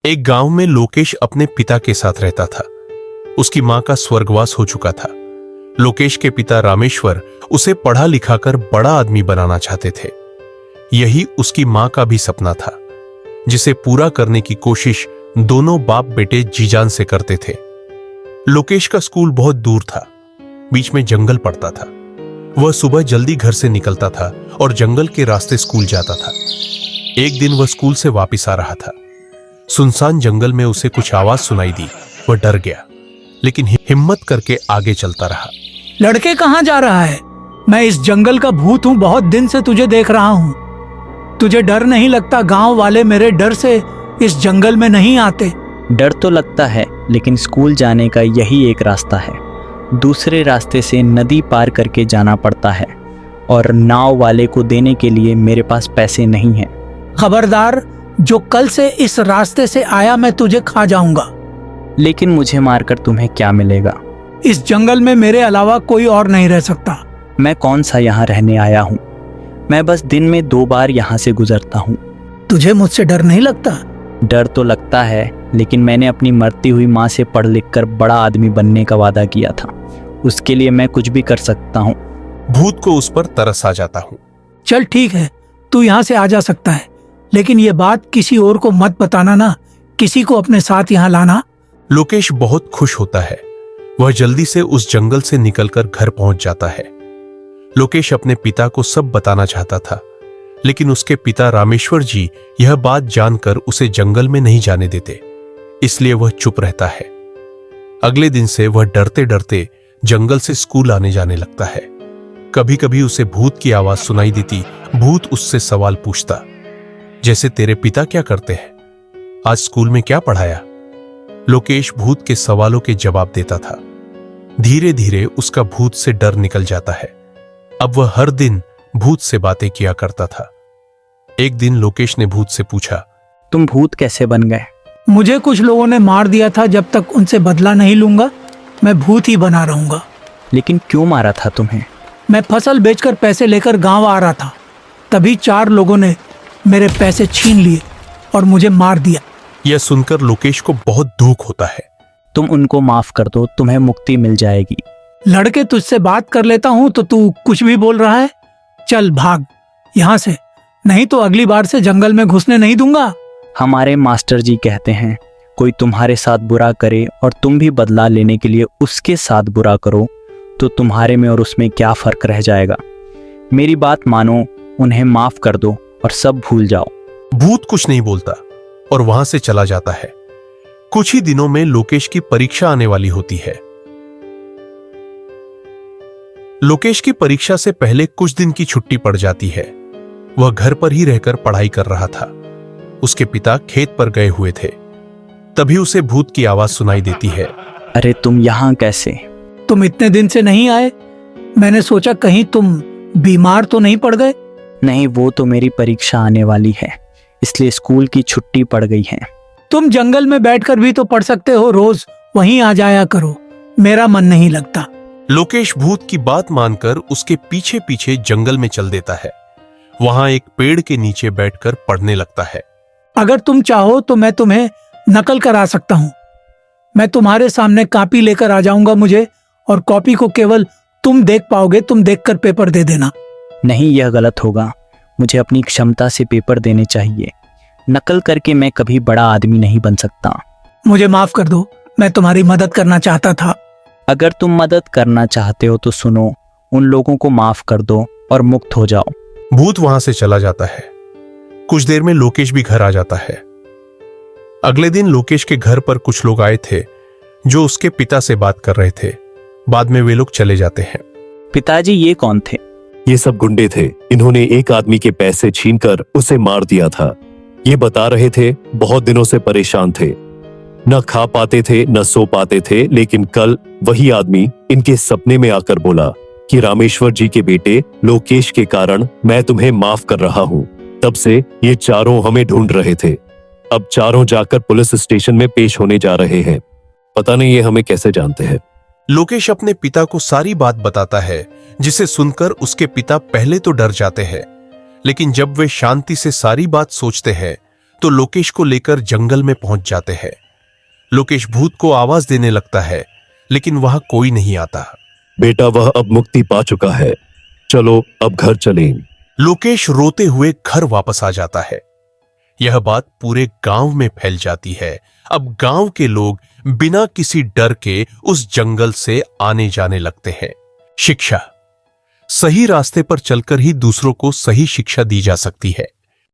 एक गांव में लोकेश अपने पिता के साथ रहता था। उसकी मां का स्वर्गवास हो चुका था। लोकेश के पिता रामेश्वर उसे पढ़ा लिखा कर बड़ा आदमी बनाना चाहते थे। यही उसकी मां का भी सपना था, जिसे पूरा करने की कोशिश दोनों बाप बेटे जी जान से करते थे। लोकेश का स्कूल बहुत दूर था, बीच में जंगल पड़ता था। वह सुबह जल्दी घर से निकलता था और जंगल के रास्ते स्कूल जाता था। एक दिन वह स्कूल से वापस आ रहा था। सुनसान जंगल में उसे कुछ आवाज सुनाई दी। वह डर गया, लेकिन हिम्मत करके आगे चलता रहा। लड़के कहाँ जा रहा है? मैं इस जंगल का भूत हूँ, बहुत दिन से तुझे देख रहा हूँ। तुझे डर नहीं लगता? गांव वाले मेरे डर से इस जंगल में नहीं आते। डर तो लगता है, लेकिन स्कूल जाने का यही एक रास्ता है। दूसरे रास्ते से नदी पार करके जाना पड़ता है, और नाव वाले को देने के लिए मेरे पास पैसे नहीं हैं। खबरदार, जो कल से इस रास्ते से आया मैं तुझे खा जाऊंगा। लेकिन मुझे मारकर तुम्हें क्या मिलेगा? इस जंगल में मेरे अलावा कोई और नहीं रह सकता। मैं कौन सा यहाँ रहने आया हूँ? मैं बस दिन में 2 बार यहाँ से गुजरता हूँ। तुझे मुझसे डर नहीं लगता? डर तो लगता है, लेकिन मैंने अपनी मरती हुई माँ से पढ़ लिख कर बड़ा आदमी बनने का वादा किया था। उसके लिए मैं कुछ भी कर सकता हूँ। भूत को उस पर तरस आ जाता हूँ। चल ठीक है, तू यहाँ से आ जा सकता है, लेकिन ये बात किसी और को मत बताना ना। किसी को अपने साथ यहाँ लाना। लोकेश बहुत खुश होता है। वह जल्दी से उस जंगल से निकलकर घर पहुंच जाता है। लोकेश अपने पिता को सब बताना चाहता था, लेकिन उसके पिता रामेश्वर जी यह बात जानकर उसे जंगल में नहीं जाने देते, इसलिए वह चुप रहता है। अगले दिन से वह डरते डरते जंगल से स्कूल आने जाने लगता है। कभी कभी उसे भूत की आवाज सुनाई देती। भूत उससे सवाल पूछता, जैसे तेरे पिता क्या करते हैं, आज स्कूल में क्या पढ़ाया? लोकेश भूत के सवालों के जवाब देता था। धीरे धीरे उसका भूत से डर निकल जाता है। अब वह हर दिन भूत से बातें किया करता था। एक दिन लोकेश ने भूत से पूछा, तुम भूत कैसे बन गए? मुझे कुछ लोगों ने मार दिया था। जब तक उनसे बदला नहीं लूंगा, मैं भूत ही बना रहूंगा। लेकिन क्यों मारा था तुम्हें? मैं फसल बेचकर पैसे लेकर गांव आ रहा था, तभी 4 लोगों ने मेरे पैसे छीन लिए और मुझे मार दिया। यह सुनकर लोकेश को बहुत दुख होता है। तुम उनको माफ कर दो, तुम्हें मुक्ति मिल जाएगी। लड़के, तुझसे बात कर लेता हूँ तो तू कुछ भी बोल रहा है। चल भाग यहाँ से, नहीं तो अगली बार से जंगल में घुसने नहीं दूंगा। हमारे मास्टर जी कहते हैं, कोई तुम्हारे साथ बुरा करे और तुम भी बदला लेने के लिए उसके साथ बुरा करो, तो तुम्हारे में और उसमें क्या फर्क रह जाएगा? मेरी बात मानो, उन्हें माफ कर दो और सब भूल जाओ। भूत कुछ नहीं बोलता और वहां से चला जाता है। कुछ ही दिनों में लोकेश की परीक्षा आने वाली होती है। लोकेश की परीक्षा से पहले कुछ दिन की छुट्टी पड़ जाती है। वह घर पर ही रहकर पढ़ाई कर रहा था। उसके पिता खेत पर गए हुए थे। तभी उसे भूत की आवाज सुनाई देती है, अरे तुम यहाँ कैसे? तुम इतने दिन से नहीं आए, मैंने सोचा कहीं तुम बीमार तो नहीं पड़ गए। नहीं, वो तो मेरी परीक्षा आने वाली है, इसलिए स्कूल की छुट्टी पड़ गई है। तुम जंगल में बैठकर भी तो पढ़ सकते हो, रोज वहीं आ जाया करो, मेरा मन नहीं लगता। लोकेश भूत की बात मानकर उसके पीछे पीछे जंगल में चल देता है। वहां एक पेड़ के नीचे बैठकर पढ़ने लगता है। अगर तुम चाहो तो मैं तुम्हें नकल करा सकता हूँ। मैं तुम्हारे सामने कॉपी लेकर आ जाऊंगा मुझे, और कॉपी को केवल तुम देख पाओगे। तुम देखकर पेपर दे देना। नहीं, यह गलत होगा। मुझे अपनी क्षमता से पेपर देने चाहिए। नकल करके मैं कभी बड़ा आदमी नहीं बन सकता। मुझे माफ कर दो, मैं तुम्हारी मदद करना चाहता था। अगर तुम मदद करना चाहते हो तो सुनो, उन लोगों को माफ कर दो और मुक्त हो जाओ। भूत वहां से चला जाता है। कुछ देर में लोकेश भी घर आ जाता है। अगले दिन लोकेश के घर पर कुछ लोग आए थे जो उसके पिता से बात कर रहे थे। बाद में वे लोग चले जाते हैं। पिताजी, ये कौन थे? ये सब गुंडे थे। इन्होंने एक आदमी के पैसे छीनकर उसे मार दिया था। ये बता रहे थे बहुत दिनों से परेशान थे, न खा पाते थे न सो पाते थे। लेकिन कल वही आदमी इनके सपने में आकर बोला कि रामेश्वर जी के बेटे लोकेश के कारण मैं तुम्हें माफ कर रहा हूँ। तब से ये चारों हमें ढूंढ रहे थे। अब चारों जाकर पुलिस स्टेशन में पेश होने जा रहे हैं। पता नहीं ये हमें कैसे जानते हैं। लोकेश अपने पिता को सारी बात बताता है, जिसे सुनकर उसके पिता पहले तो डर जाते हैं, लेकिन जब वे शांति से सारी बात सोचते हैं तो लोकेश को लेकर जंगल में पहुंच जाते हैं। लोकेश भूत को आवाज देने लगता है, लेकिन वहां कोई नहीं आता। बेटा, वह अब मुक्ति पा चुका है, चलो अब घर चलें। लोकेश रोते हुए घर वापस आ जाता है। यह बात पूरे गांव में फैल जाती है। अब गांव के लोग बिना किसी डर के उस जंगल से आने जाने लगते हैं। शिक्षा। सही रास्ते पर चलकर ही दूसरों को सही शिक्षा दी जा सकती है।